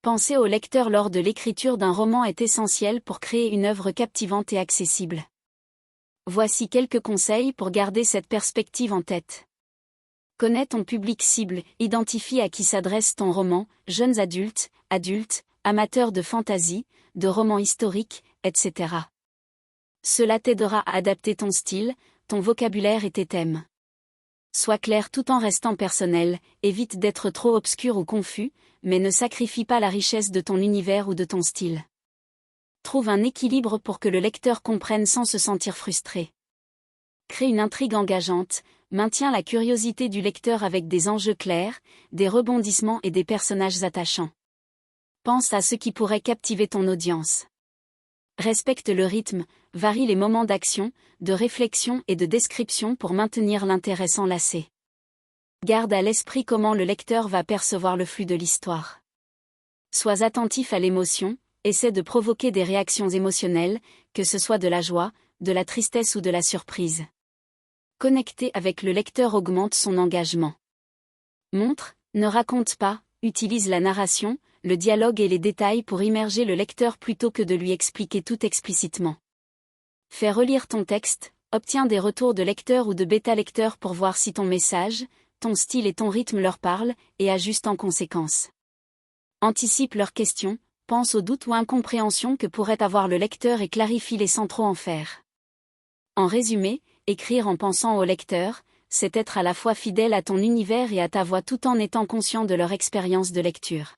Penser au lecteur lors de l'écriture d'un roman est essentiel pour créer une œuvre captivante et accessible. Voici quelques conseils pour garder cette perspective en tête. Connais ton public cible, identifie à qui s'adresse ton roman, jeunes adultes, amateurs de fantasy, de romans historiques, etc. Cela t'aidera à adapter ton style, ton vocabulaire et tes thèmes. Sois clair tout en restant personnel, évite d'être trop obscur ou confus, mais ne sacrifie pas la richesse de ton univers ou de ton style. Trouve un équilibre pour que le lecteur comprenne sans se sentir frustré. Crée une intrigue engageante, maintiens la curiosité du lecteur avec des enjeux clairs, des rebondissements et des personnages attachants. Pense à ce qui pourrait captiver ton audience. Respecte le rythme, varie les moments d'action, de réflexion et de description pour maintenir l'intérêt sans lasser. Garde à l'esprit comment le lecteur va percevoir le flux de l'histoire. Sois attentif à l'émotion, essaie de provoquer des réactions émotionnelles, que ce soit de la joie, de la tristesse ou de la surprise. Connecter avec le lecteur augmente son engagement. Montre, ne raconte pas, utilise la narration, le dialogue et les détails pour immerger le lecteur plutôt que de lui expliquer tout explicitement. Fais relire ton texte, obtiens des retours de lecteurs ou de bêta-lecteurs pour voir si ton message, ton style et ton rythme leur parlent, et ajuste en conséquence. Anticipe leurs questions, pense aux doutes ou incompréhensions que pourrait avoir le lecteur et clarifie-les sans trop en faire. En résumé, écrire en pensant au lecteur, c'est être à la fois fidèle à ton univers et à ta voix tout en étant conscient de leur expérience de lecture.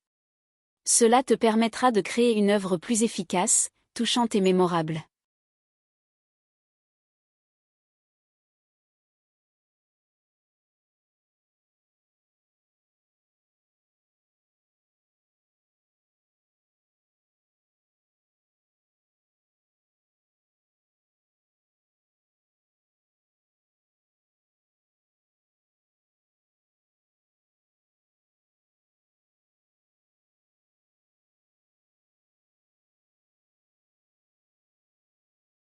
Cela te permettra de créer une œuvre plus efficace, touchante et mémorable.